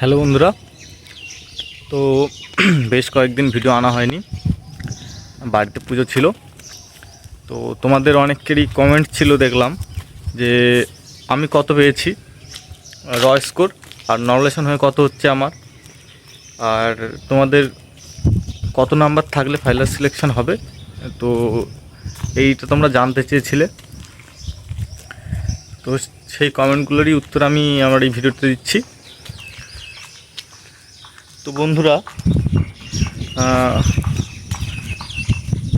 Hello বন্ধুরা, তো বেশ কয়েকদিন ভিডিও আনা হয়নি, বাড়িতে পুজো ছিল। তো তোমাদের অনেকেরই কমেন্ট ছিল, দেখলাম যে আমি কত পেয়েছি র স্কোর আর নমিনেশন হয়ে কত হচ্ছে আমার, আর তোমাদের কত নাম্বার থাকলে ফাইনাল সিলেকশন হবে। তো এইটা তোমরা জানতে চেয়েছিলে, তো সেই কমেন্টগুলোরই উত্তর আমি আমার এই ভিডিওতে দিচ্ছি। তো বন্ধুরা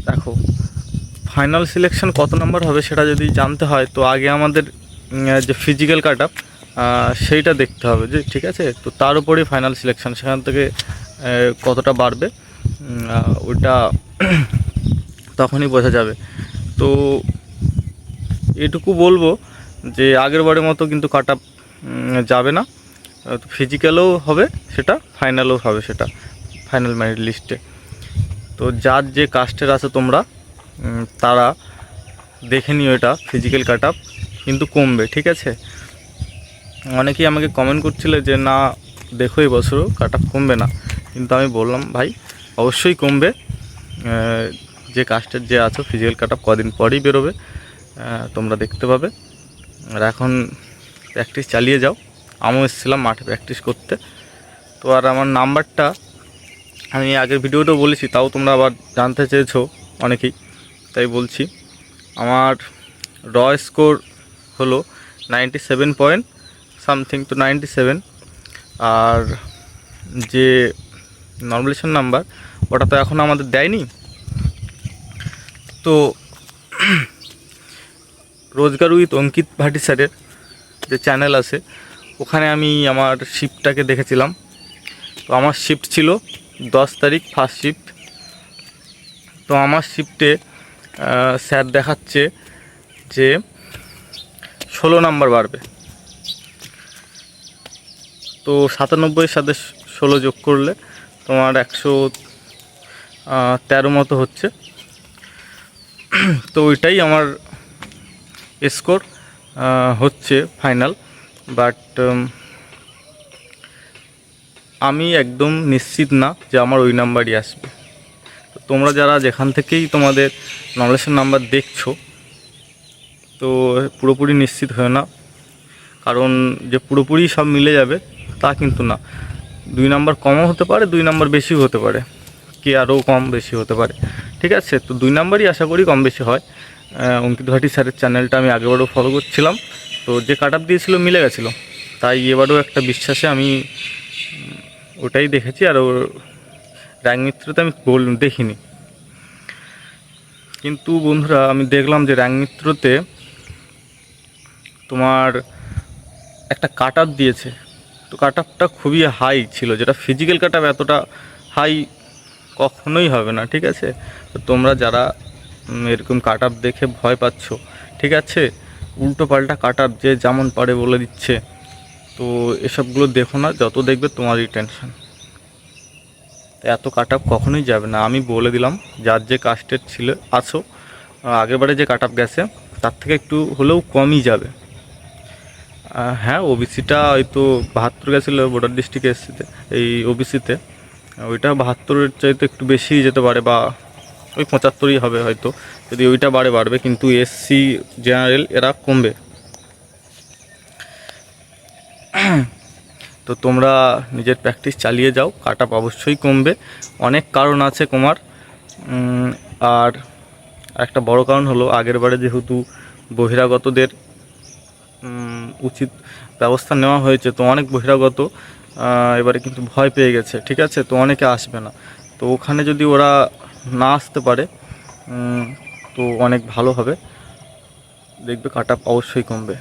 দেখো, ফাইনাল সিলেকশন কত নাম্বার হবে সেটা যদি জানতে হয় তো আগে আমাদের যে ফিজিক্যাল কাট আপ সেইটা দেখতে হবে, যে ঠিক আছে। তো তার উপরেই ফাইনাল সিলেকশন, সেখান থেকে কতটা বাড়বে ওটা তখনই বোঝা যাবে। তো এটুকু বলবো যে আগের বারের মতো কিন্তু কাট আপ যাবে না, ফিজিক্যালও হবে সেটা, ফাইনালও হবে সেটা, ফাইনাল মেরিট লিস্টে। তো যার যে কাস্টের আছে তোমরা তারা দেখে নিও, এটা ফিজিক্যাল কাট আপ কিন্তু কমবে, ঠিক আছে। অনেকেই আমাকে কমেন্ট করছিলে যে না দেখো এই বছরও কাট আপ কমবে না, কিন্তু আমি বললাম ভাই অবশ্যই কমবে। যে কাস্টের যে আছো ফিজিক্যাল কাট আপ কদিন পরেই বেরোবে, তোমরা দেখতে পাবে। আর এখন প্র্যাকটিস চালিয়ে যাও, আমিও এসেছিলাম মাঠে প্র্যাকটিস করতে। তো আর আমার নাম্বারটা আমি আগের ভিডিওতেও বলেছি, তাও তোমরা আবার জানতে চেয়েছো অনেকেই, তাই বলছি। আমার র স্কোর হলো 97 পয়েন্ট সামথিং, তো 97। আর যে নমিনেশন নাম্বার ওটা তো এখন আমাদের দেয়নি। তো রোজগার উইথ অঙ্কিত ভাটি স্যারের যে চ্যানেল আছে ওখানে আমি আমার শিফটটাকে দেখেছিলাম। তো আমার শিফট ছিল 10 তারিখ ফার্স্ট শিফট। তো আমার শিফটে স্যার দেখাচ্ছে যে 16 নাম্বার বাড়বে। তো 97 সাথে 16 যোগ করলে তোমার 113 মতো হচ্ছে। তো ওইটাই আমার স্কোর হচ্ছে ফাইনাল। বাট আমি একদম নিশ্চিত না যে আমার ওই নাম্বারই আসবে। তো তোমরা যারা যেখান থেকেই তোমাদের নমিনেশন নাম্বার দেখছো, তো পুরোপুরি নিশ্চিত হয় না, কারণ যে পুরোপুরি সব মিলে যাবে তা কিন্তু না। 2 নাম্বার কমও হতে পারে, 2 নাম্বার বেশিও হতে পারে, কি আরও কম বেশি হতে পারে, ঠিক আছে। তো 2 নাম্বারই আশা করি কম বেশি হয়। অঙ্কিত ভাটি স্যারের চ্যানেলটা আমি আগেবারও ফলো করছিলাম, তো যে কাট আপ দিয়েছিলো মিলে গেছিলো, তাই এবারও একটা বিশ্বাসে আমি ওটাই দেখেছি। আর ওর র্যাঙ্ক মিত্রতে আমি দেখিনি, কিন্তু বন্ধুরা আমি দেখলাম যে র্যাঙ্ক মিত্রতে তোমার একটা কাট আপ দিয়েছে। তো কাট আপটা খুবই হাই ছিল, যেটা ফিজিক্যাল কাট আপ এতটা হাই কখনোই হবে না, ঠিক আছে। তো তোমরা যারা এরকম কাট আপ দেখে ভয় পাচ্ছ, ঠিক আছে, উল্টো পাল্টা কাট আপ যে যেমন পারে বলে দিচ্ছে, তো এসবগুলো দেখো না, যত দেখবে তোমারই টেনশন। এত কাট আপ কখনোই যাবে না, আমি বলে দিলাম। যার যে কাস্টের ছিল আছো, আগেরবারে যে কাট আপ গেছে তার থেকে একটু হলেও কমই যাবে। হ্যাঁ, ওবিসিটা হয়তো 72 গেছিলো বর্ডার ডিস্ট্রিক্টে এসসিতে, এই ওবিসিতে ওইটা 72-এর চাইতে একটু বেশি যেতে পারে, বা ওই 75ই হবে হয়তো। যদি ওইটা বাড়বে, কিন্তু এসসি জেনারেল এরা কমবে। তো তোমরা নিজের প্র্যাকটিস চালিয়ে যাও, কাট আপ অবশ্যই কমবে। অনেক কারণ আছে কমার। আর একটা বড় কারণ হলো আগের বারে যেহেতু বহিরাগতদের উচিত ব্যবস্থা নেওয়া হয়েছে, তো অনেক বহিরাগত এবারে কিন্তু ভয় পেয়ে গেছে, ঠিক আছে। তো অনেকে আসবে না, তো ওখানে যদি ওরা না আসতে পারে তো অনেক ভালো হবে, দেখবে কাট আপ অবশ্যই কমবে।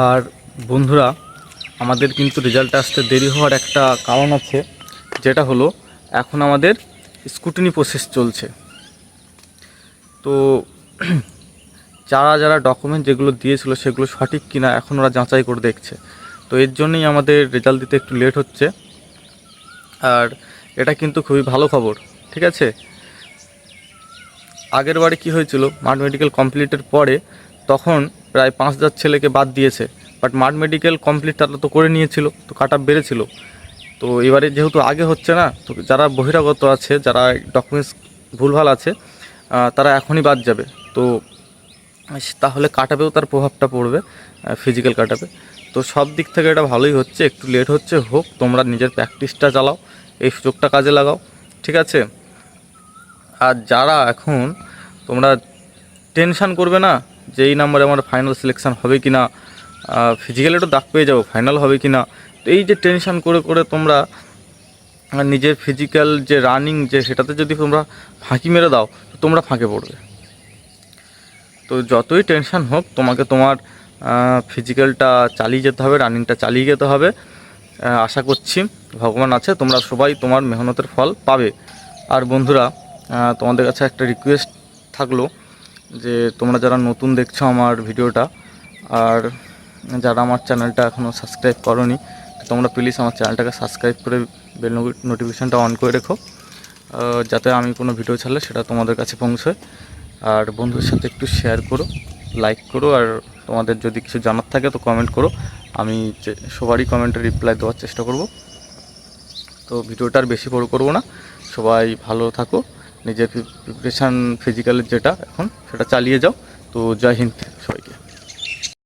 আর বন্ধুরা আমাদের কিন্তু রেজাল্ট আসতে দেরি হওয়ার একটা কারণ আছে, যেটা হলো এখন আমাদের স্ক্রুটিনি প্রসেস চলছে। তো যারা যারা ডকুমেন্ট যেগুলো দিয়েছিল সেগুলো সঠিক কিনা এখন ওরা যাচাই করে দেখছে। তো এর জন্যই আমাদের রেজাল্ট দিতে একটু লেট হচ্ছে। আর এটা কিন্তু খুবই ভালো খবর, ঠিক আছে। আগের বারে কী হয়েছিল, মাঠ মেডিকেল কমপ্লিটের পরে তখন প্রায় 5,000 ছেলেকে বাদ দিয়েছে, বাট মাড মেডিকেল কমপ্লিট তারা তো করে নিয়েছিল, তো কাট অফ বেড়েছিল। তো এবারে যেহেতু আগে হচ্ছে না, তো যারা বহিরাগত আছে, যারা ডকুমেন্টস ভুলভাল আছে, তারা এখনই বাদ যাবে। তো তাহলে কাট অফেও তার প্রভাবটা পড়বে, ফিজিক্যাল কাট অফে। তো সব দিক থেকে এটা ভালোই হচ্ছে, একটু লেট হচ্ছে হোক, তোমরা নিজের প্র্যাকটিসটা চালাও, এই সুযোগটা কাজে লাগাও, ঠিক আছে? আর যারা এখন তোমরা টেনশান করবে না যে এই নাম্বারে আমার ফাইনাল সিলেকশান হবে কি না, ফিজিক্যালি একটু দাগ পেয়ে যাবো, ফাইনাল হবে কি না, তো এই যে টেনশান করে করে তোমরা নিজের ফিজিক্যাল যে রানিং যে সেটাতে যদি তোমরা ফাঁকি মেরে দাও, তো তোমরা ফাঁকে পড়বে। তো যতই টেনশান হোক, তোমাকে তোমার ফিজিক্যালটা চালিয়ে যেতে হবে, রানিংটা চালিয়ে যেতে হবে। আশা করছি ভগবান আছে, তোমরা সবাই তোমার মেহনতের ফল পাবে। আর বন্ধুরা, তোমাদের কাছে একটা রিকোয়েস্ট থাকলো যে তোমরা যারা নতুন দেখছো আমার ভিডিওটা, আর যারা আমার চ্যানেলটা এখনও সাবস্ক্রাইব করোনি, তোমরা প্লিজ আমার চ্যানেলটাকে সাবস্ক্রাইব করে বেল নোটিফিকেশানটা অন করে রেখো, যাতে আমি কোনো ভিডিও ছাড়লে সেটা তোমাদের কাছে পৌঁছয়। আর বন্ধুদের সাথে একটু শেয়ার করো, লাইক করো, আর তোমাদের যদি কিছু জানার থাকে তো কমেন্ট করো, আমি সবারই কমেন্টে রিপ্লাই দেওয়ার চেষ্টা করব। তো ভিডিওটা আর বেশি বড় করব না, সবাই ভালো থাকো, নিজের প্রিপারেশান ফিজিক্যালের যেটা এখন সেটা চালিয়ে যাও। তো জয় হিন্দ সবাইকে।